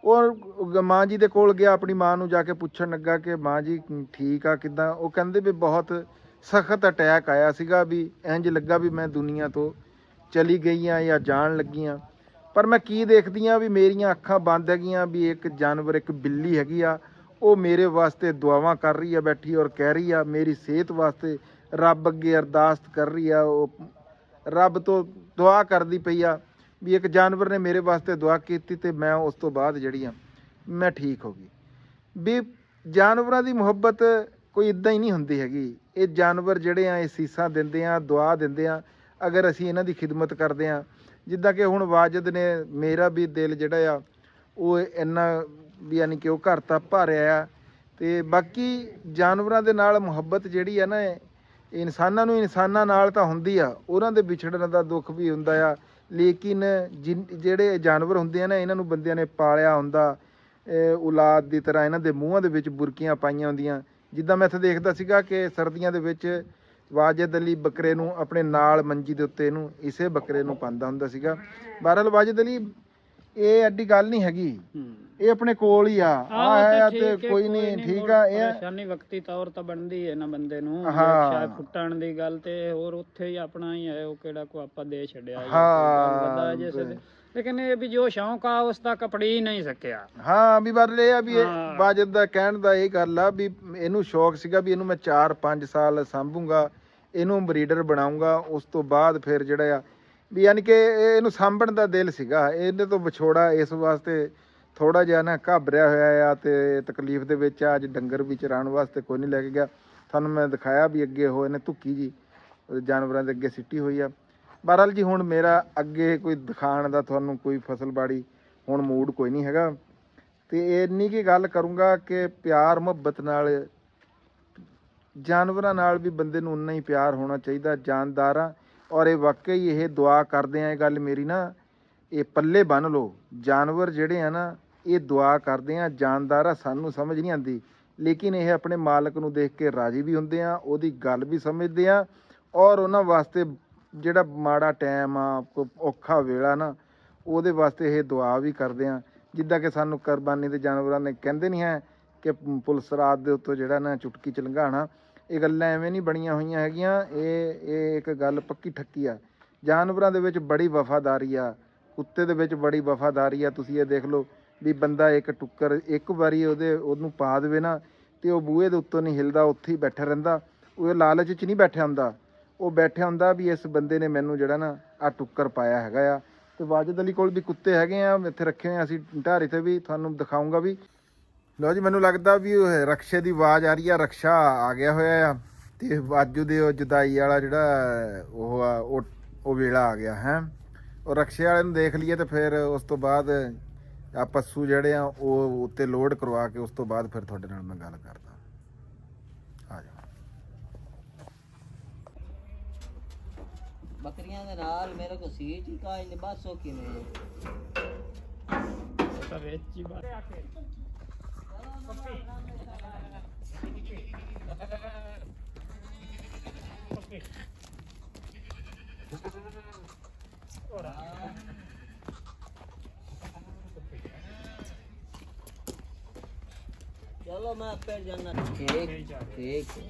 ਉਹ ਮਾਂ ਜੀ ਦੇ ਕੋਲ ਗਿਆ, ਆਪਣੀ ਮਾਂ ਨੂੰ ਜਾ ਕੇ ਪੁੱਛਣ ਲੱਗਾ ਕਿ ਮਾਂ ਜੀ ਠੀਕ ਆ ਕਿੱਦਾਂ? ਉਹ ਕਹਿੰਦੇ ਵੀ ਬਹੁਤ ਸਖਤ ਅਟੈਕ ਆਇਆ ਸੀਗਾ, ਵੀ ਇੰਜ ਲੱਗਾ ਵੀ ਮੈਂ ਦੁਨੀਆ ਤੋਂ ਚਲੀ ਗਈ ਆ ਜਾਂ ਜਾਣ ਲੱਗੀ ਆ। ਪਰ ਮੈਂ ਕੀ ਦੇਖਦੀ ਆ ਵੀ ਮੇਰੀਆਂ ਅੱਖਾਂ ਬੰਦ ਹੈਗੀਆਂ ਵੀ ਇੱਕ ਜਾਨਵਰ, ਇੱਕ ਬਿੱਲੀ ਹੈਗੀ ਆ, ਉਹ ਮੇਰੇ ਵਾਸਤੇ ਦੁਆਵਾਂ ਕਰ ਰਹੀ ਆ ਬੈਠੀ, ਔਰ ਕਹਿ ਰਹੀ ਆ ਮੇਰੀ ਸਿਹਤ ਵਾਸਤੇ ਰੱਬ ਅੱਗੇ ਅਰਦਾਸ ਕਰ ਰਹੀ ਆ। ਉਹ ਰੱਬ ਤੋਂ ਦੁਆ ਕਰਦੀ ਪਈ ਆ ਵੀ ਇੱਕ ਜਾਨਵਰ ਨੇ ਮੇਰੇ ਵਾਸਤੇ ਦੁਆ ਕੀਤੀ ਤੇ ਮੈਂ ਉਸ ਤੋਂ ਬਾਅਦ ਜਿਹੜੀ ਆ ਮੈਂ ਠੀਕ ਹੋ ਗਈ। ਵੀ ਜਾਨਵਰਾਂ ਦੀ ਮੁਹੱਬਤ ਕੋਈ ਇੱਦਾਂ ਹੀ ਨਹੀਂ ਹੁੰਦੀ ਹੈਗੀ। ਇਹ ਜਾਨਵਰ ਜਿਹੜੇ ਆ ਇਹ ਸੀਸਾਂ ਦਿੰਦੇ ਆ, ਦੁਆ ਦਿੰਦੇ ਆ, ਅਗਰ ਅਸੀਂ ਇਹਨਾਂ ਦੀ ਖਿਦਮਤ ਕਰਦੇ ਆ। ਜਿੱਦਾਂ ਕਿ ਹੁਣ ਵਾਜਦ ਨੇ, ਮੇਰਾ ਵੀ ਦਿਲ ਜਿਹੜਾ ਆ ਉਹ ਇੰਨਾ ਵੀ ਯਾਨੀ ਕਿ ਉਹ ਘਰ ਤਾਂ ਭਰਿਆ ਆ। ਤੇ ਬਾਕੀ ਜਾਨਵਰਾਂ ਦੇ ਨਾਲ ਮੁਹੱਬਤ ਜਿਹੜੀ ਆ ਨਾ, ਇਨਸਾਨਾਂ ਨੂੰ ਇਨਸਾਨਾਂ ਨਾਲ ਤਾਂ ਹੁੰਦੀ ਆ, ਉਹਨਾਂ ਦੇ ਵਿਛੜਨ ਦਾ ਦੁੱਖ ਵੀ ਹੁੰਦਾ ਆ। ਲੇਕਿਨ ਜਿਹੜੇ ਜਾਨਵਰ ਹੁੰਦੇ ਆ ਨਾ, ਇਹਨਾਂ ਨੂੰ ਬੰਦਿਆਂ ਨੇ ਪਾਲਿਆ ਹੁੰਦਾ ਔਲਾਦ ਦੀ ਤਰ੍ਹਾਂ। ਇਹਨਾਂ ਦੇ ਮੂੰਹਾਂ ਦੇ ਵਿੱਚ ਬੁਰਕੀਆਂ ਪਾਈਆਂ ਹੁੰਦੀਆਂ। ਜਿੱਦਾਂ ਮੈਂ ਇੱਥੇ ਦੇਖਦਾ ਸੀਗਾ ਕਿ ਸਰਦੀਆਂ ਦੇ ਵਿੱਚ ਵਾਜਦ ਅਲੀ ਬੱਕਰੇ ਨੂੰ ਆਪਣੇ ਨਾਲ ਮੰਜੀ ਦੇ ਉੱਤੇ ਇਹਨੂੰ ਇਸੇ ਬੱਕਰੇ ਨੂੰ ਪਾਉਂਦਾ ਹੁੰਦਾ ਸੀਗਾ। ਬਹਰਹਾਲ ਵਾਜਦ ਅਲੀ ਇਹ ਐਡੀ ਗੱਲ ਨਹੀਂ ਹੈਗੀ, ਇਹ ਆਪਣੇ ਕੋਲ ਹੀ ਆ ਆ ਤੇ ਕੋਈ ਨਹੀਂ ਠੀਕ ਆ। ਇਹ ਪਰੇਸ਼ਾਨੀ ਵਕਤੀ ਤੌਰ ਤਾਂ ਬਣਦੀ ਹੈ ਨਾ ਬੰਦੇ ਨੂੰ, ਹਾਂ ਸ਼ਾਇਦ ਫੁੱਟਣ ਦੀ ਗੱਲ ਤੇ ਹੋਰ ਉੱਥੇ ਹੀ ਆਪਣਾ ਹੀ ਹੈ, ਉਹ ਕਿਹੜਾ ਕੋ ਆਪਾਂ ਦੇ ਛੱਡਿਆ ਹਾਂ ਲੇਕਿਨ ਇਹ ਵੀ ਜੋ ਸ਼ੌਂਕ ਆ ਉਸ ਦਾ ਕਪੜੀ ਨਹੀਂ ਸਕਿਆ। ਹਾਂ ਵੀ ਬਦਲ ਇਹ ਆ ਵੀ ਵਾਜਦ ਦਾ ਕਹਿਣ ਦਾ ਇਹ ਗੱਲ ਆ ਵੀ ਇਹਨੂੰ ਸ਼ੌਕ ਸੀਗਾ ਵੀ ਇਹਨੂੰ ਮੈਂ 4-5 ਸਾਲ ਸਾਂਭੂਗਾ, ਇਹਨੂੰ ਬਰੀਡਰ ਬਣਾਉਂਗਾ, ਉਸ ਤੋਂ ਬਾਅਦ ਫਿਰ ਜਿਹੜਾ ਆ ਵੀ ਯਾਨੀ ਕਿ ਇਹਨੂੰ ਸਾਂਭਣ ਦਾ ਦਿਲ ਸੀਗਾ। ਇਹਦੇ ਤੋਂ ਵਿਛੋੜਾ ਇਸ ਵਾਸਤੇ ਥੋੜਾ ਜਿਹਾ ਨਾ ਘਾਬਰਿਆ ਹੋਇਆ ਆ ਤੇ ਤਕਲੀਫ ਦੇ ਵਿੱਚ ਆ। ਅੱਜ ਡੰਗਰ ਵੀ ਚਰਾਉਣ ਵਾਸਤੇ ਕੋਈ ਨਹੀਂ ਲੈ ਕੇ ਗਿਆ। ਤੁਹਾਨੂੰ ਮੈਂ ਦਿਖਾਇਆ ਵੀ ਅੱਗੇ ਉਹ ਇਹਨੇ ਧੁੱਕੀ ਜੀ ਜਾਨਵਰਾਂ ਦੇ ਅੱਗੇ ਸਿੱਟੀ ਹੋਈ ਆ। ਬਹਰਹਾਲ ਜੀ ਹੁਣ ਮੇਰਾ ਅੱਗੇ ਕੋਈ ਦਿਖਾਉਣ ਦਾ ਤੁਹਾਨੂੰ ਕੋਈ ਫਸਲਬਾੜੀ ਹੁਣ ਮੂਡ ਕੋਈ ਨਹੀਂ ਹੈਗਾ, ਤੇ ਇੰਨੀ ਕੀ ਗੱਲ ਕਰੂੰਗਾ ਕਿ ਪਿਆਰ ਮੁਹੱਬਤ ਨਾਲ ਜਾਨਵਰਾਂ ਨਾਲ ਵੀ ਬੰਦੇ ਨੂੰ ਉਨਾ ਹੀ ਪਿਆਰ ਹੋਣਾ ਚਾਹੀਦਾ, ਜਾਨਦਾਰਾਂ। ਔਰ ਇਹ ਵਾਕਈ ਇਹ ਦੁਆ ਕਰਦੇ ਆ, ਇਹ ਗੱਲ ਮੇਰੀ ਨਾ ਇਹ ਪੱਲੇ ਬੰਨ ਲਓ। ਜਾਨਵਰ ਜਿਹੜੇ ਆ ਨਾ ਇਹ ਦੁਆ ਕਰਦੇ ਆ, ਜਾਨਦਾਰ ਆ, ਸਾਨੂੰ ਸਮਝ ਨਹੀਂ ਆਉਂਦੀ ਲੇਕਿਨ ਇਹ ਆਪਣੇ ਮਾਲਕ ਨੂੰ ਦੇਖ ਕੇ ਰਾਜ਼ੀ ਵੀ ਹੁੰਦੇ ਆ, ਉਹਦੀ ਗੱਲ ਵੀ ਸਮਝਦੇ ਆ ਔਰ ਉਹਨਾਂ ਵਾਸਤੇ ਜਿਹੜਾ ਮਾੜਾ ਟਾਈਮ ਆ, ਔਖਾ ਵੇਲਾ ਨਾ, ਉਹਦੇ ਵਾਸਤੇ ਇਹ ਦੁਆ ਵੀ ਕਰਦੇ ਆ। ਜਿੱਦਾਂ ਕਿ ਸਾਨੂੰ ਕੁਰਬਾਨੀ ਦੇ ਜਾਨਵਰਾਂ ਨੇ ਕਹਿੰਦੇ ਨਹੀਂ ਹੈ ਕਿ ਪੁਲਿਸ ਰਾਤ ਦੇ ਉੱਤੋਂ ਜਿਹੜਾ ਨਾ ਚੁਟਕੀ ਚ ਲੰਘਾਉਣਾ, ਇਹ ਗੱਲਾਂ ਐਵੇਂ ਨਹੀਂ ਬਣੀਆਂ ਹੋਈਆਂ ਹੈਗੀਆਂ। ਇਹ ਇੱਕ ਗੱਲ ਪੱਕੀ ਠੱਕੀ ਆ। ਜਾਨਵਰਾਂ ਦੇ ਵਿੱਚ ਬੜੀ ਵਫਾਦਾਰੀ ਆ, ਕੁੱਤੇ ਦੇ ਵਿੱਚ ਬੜੀ ਵਫਾਦਾਰੀ ਆ। ਤੁਸੀਂ ਇਹ ਦੇਖ ਲਓ ਵੀ ਬੰਦਾ ਇੱਕ ਟੁੱਕਰ ਇੱਕ ਵਾਰੀ ਉਹਨੂੰ ਪਾ ਦੇਵੇ ਨਾ ਤੇ ਉਹ ਬੂਹੇ ਦੇ ਉੱਤੋਂ ਨਹੀਂ ਹਿਲਦਾ, ਉੱਥੇ ਹੀ ਬੈਠਾ ਰਹਿੰਦਾ। ਉਹ ਲਾਲਚ 'ਚ ਨਹੀਂ ਬੈਠਿਆ ਹੁੰਦਾ, ਉਹ ਬੈਠਿਆ ਹੁੰਦਾ ਵੀ ਇਸ ਬੰਦੇ ਨੇ ਮੈਨੂੰ ਜਿਹੜਾ ਨਾ ਆ ਟੁੱਕਰ ਪਾਇਆ ਹੈਗਾ ਆ। ਤੇ ਵਾਜਦ ਅਲੀ ਕੋਲ ਵੀ ਕੁੱਤੇ ਹੈਗੇ ਆ, ਇੱਥੇ ਰੱਖੇ ਹੋਏ ਅਸੀਂ ਢਾਰੇ ਤੇ ਵੀ, ਤੁਹਾਨੂੰ ਦਿਖਾਊਂਗਾ ਵੀ। ਲਓ ਜੀ, ਮੈਨੂੰ ਲੱਗਦਾ ਵੀ ਉਹ ਰਕਸ਼ੇ ਦੀ ਆਵਾਜ਼ ਆ ਰਹੀ ਆ, ਰਕਸ਼ਾ ਆ ਗਿਆ ਹੋਇਆ ਆ ਤੇ ਵਾਜੂ ਦੇ ਉਹ ਜੁਦਾਈ ਵਾਲਾ ਜਿਹੜਾ ਉਹ ਆ ਉਹ ਵੇਲਾ ਆ ਗਿਆ ਹੈ। ਉਹ ਰਕਸ਼ੇ ਵਾਲੇ ਨੂੰ ਦੇਖ ਲਈਏ ਤੇ ਫਿਰ ਉਸ ਤੋਂ ਬਾਅਦ ਆ ਪਸ਼ੂ ਜਿਹੜੇ ਆ ਉਹ ਉੱਤੇ ਲੋਡ ਕਰਵਾ ਕੇ ਉਸ ਤੋਂ ਬਾਅਦ ਫਿਰ ਤੁਹਾਡੇ ਨਾਲ ਮੈਂ ਗੱਲ ਕਰਦਾ। ਆ ਜਾ। ਬੱਕਰੀਆਂ ਦੇ ਨਾਲ ਮੇਰੇ ਕੋ ਸੀਟ ਹੀ ਕਾਜ ਨੇ, ਬਸ ਉਹ ਕਿਵੇਂ ਤਾਂ ਵਿੱਚ ਹੀ ਬਾਤ चलो मैं फिर जाना। ठीक ठीक है,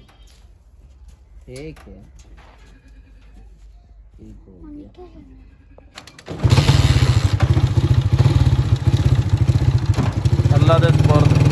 ठीक है, ठीक हो गया। अल्लाह दे सुपुर्द।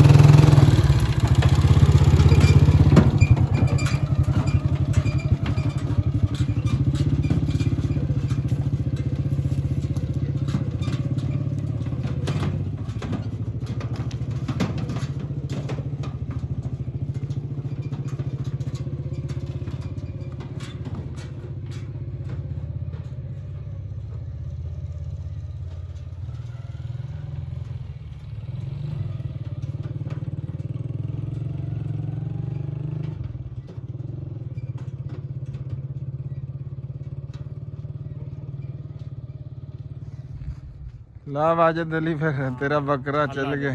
ला वाजिद अली फिर तेरा बकरा चल गया।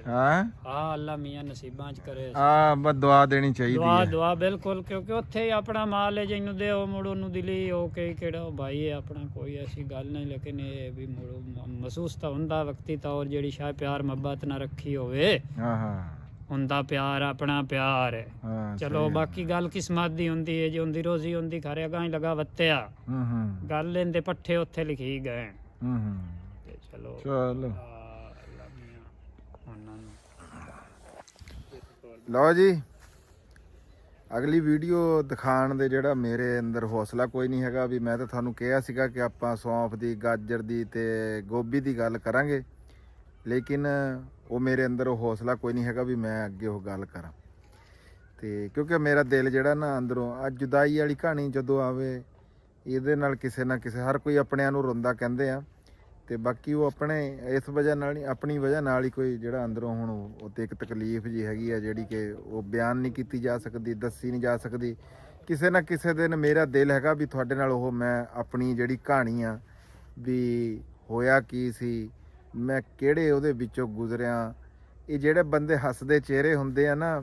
हाँ ਹਾਂ ਅੱਲਾ ਮੀਆਂ ਨਸੀਬਾਂ ਚ ਕਰੇ। हाँ बस दुआ देनी चाहिए। ਦੁਆ ਦੁਆ ਬਿਲਕੁਲ, ਕਿਉਂਕਿ ਉੱਥੇ ਹੀ ਆਪਣਾ ਮਾਲ ਹੈ, ਜਿਹਨੂੰ ਦਿਓ ਮੁੜ ਉਹਨੂੰ ਦਿਲੀ ਹੋ ਕੇ ਕਿਹੜਾ ਉਹ ਭਾਈ ਹੈ ਆਪਣਾ, ਕੋਈ ਐਸੀ ਗੱਲ ਨਹੀਂ। ਲੇਕਿਨ ਇਹ ਵੀ ਮੁੜ ਮਹਿਸੂਸ ਤਾਂ ਹੁੰਦਾ ਵਕਤੀ ਤੌਰ ਜਿਹੜੀ ਸ਼ਾਇਦ ਪਿਆਰ ਮੁਹੱਬਤ ਨਾ ਰੱਖੀ ਹੋਵੇ। हाँ हाँ ਹੁੰਦਾ ਪਿਆਰ ਆਪਣਾ ਪਿਆਰ ਹੈ। हाँ ਚਲੋ ਬਾਕੀ ਗੱਲ ਕਿਸਮਤ ਦੀ ਹੁੰਦੀ ਹੈ, ਜੇ ਹੁੰਦੀ ਰੋਜ਼ੀ ਹੁੰਦੀ ਖਰੇ ਅਗਾਂ ਹੀ ਲਗਾ ਵੱਤਿਆ ਗੱਲ ਇਹਦੇ ਪੱਠੇ ਉੱਥੇ ਲਿਖੀ ਗਏ ਤੇ ਚਲੋ चलो ਲਓ ਜੀ, ਅਗਲੀ ਵੀਡੀਓ ਦਿਖਾਉਣ ਦੇ ਜਿਹੜਾ ਮੇਰੇ ਅੰਦਰ ਹੌਸਲਾ ਕੋਈ ਨਹੀਂ ਹੈਗਾ ਵੀ ਮੈਂ ਤਾਂ ਤੁਹਾਨੂੰ ਕਿਹਾ ਸੀਗਾ ਕਿ ਆਪਾਂ ਸੌਂਫ ਦੀ, ਗਾਜਰ ਦੀ ਤੇ ਗੋਭੀ ਦੀ ਗੱਲ ਕਰਾਂਗੇ, ਲੇਕਿਨ ਉਹ ਮੇਰੇ ਅੰਦਰ ਉਹ ਹੌਸਲਾ ਕੋਈ ਨਹੀਂ ਹੈਗਾ ਵੀ ਮੈਂ ਅੱਗੇ ਉਹ ਗੱਲ ਕਰਾਂ। ਤੇ ਕਿਉਂਕਿ ਮੇਰਾ ਦਿਲ ਜਿਹੜਾ ਨਾ ਅੰਦਰੋਂ ਅੱਜ ਜੁਦਾਈ ਵਾਲੀ ਕਹਾਣੀ ਜਦੋਂ ਆਵੇ ਇਹਦੇ ਨਾਲ ਕਿਸੇ ਨਾ ਕਿਸੇ ਹਰ ਕੋਈ ਆਪਣਿਆਂ ਨੂੰ ਰੋਂਦਾ ਕਹਿੰਦੇ ਆ, ਤੇ ਬਾਕੀ ਉਹ ਆਪਣੇ ਇਸ ਵਜ੍ਹਾ ਨਾਲ ਹੀ ਆਪਣੀ ਵਜ੍ਹਾ ਨਾਲ ਹੀ ਕੋਈ ਜਿਹੜਾ ਅੰਦਰੋਂ ਹੁਣ ਉੱਤੇ ਇੱਕ ਤਕਲੀਫ ਜੀ ਹੈਗੀ ਆ ਜਿਹੜੀ ਕਿ ਉਹ ਬਿਆਨ ਨਹੀਂ ਕੀਤੀ ਜਾ ਸਕਦੀ, ਦੱਸੀ ਨਹੀਂ ਜਾ ਸਕਦੀ। ਕਿਸੇ ਨਾ ਕਿਸੇ ਦਿਨ ਮੇਰਾ ਦਿਲ ਹੈਗਾ ਵੀ ਤੁਹਾਡੇ ਨਾਲ ਉਹ ਮੈਂ ਆਪਣੀ ਜਿਹੜੀ ਕਹਾਣੀ ਆ ਵੀ ਹੋਇਆ ਕੀ ਸੀ, ਮੈਂ ਕਿਹੜੇ ਉਹਦੇ ਵਿੱਚੋਂ ਗੁਜ਼ਰਿਆ। ਇਹ ਜਿਹੜੇ ਬੰਦੇ ਹੱਸਦੇ ਚਿਹਰੇ ਹੁੰਦੇ ਆ ਨਾ,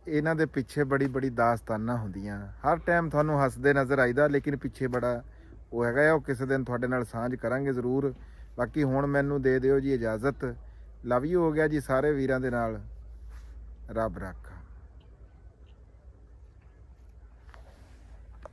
ਇਹਨਾਂ ਦੇ ਪਿੱਛੇ ਬੜੀ ਬੜੀ ਦਾਸਤਾਨਾਂ ਹੁੰਦੀਆਂ। ਹਰ ਟਾਈਮ ਤੁਹਾਨੂੰ ਹੱਸਦੇ ਨਜ਼ਰ ਆਈਦਾ ਲੇਕਿਨ ਪਿੱਛੇ ਬੜਾ ਉਹ ਹੈਗਾ ਆ, ਉਹ ਕਿਸੇ ਦਿਨ ਤੁਹਾਡੇ ਨਾਲ ਸਾਂਝ ਕਰਾਂਗੇ ਜ਼ਰੂਰ। ਬਾਕੀ ਹੁਣ ਮੈਨੂੰ ਦੇ ਦਿਓ ਜੀ ਇਜਾਜ਼ਤ। ਲਵ ਯੂ ਹੋ ਗਿਆ ਜੀ ਸਾਰੇ ਵੀਰਾਂ ਦੇ ਨਾਲ। ਰੱਬ ਰਾਖਾ।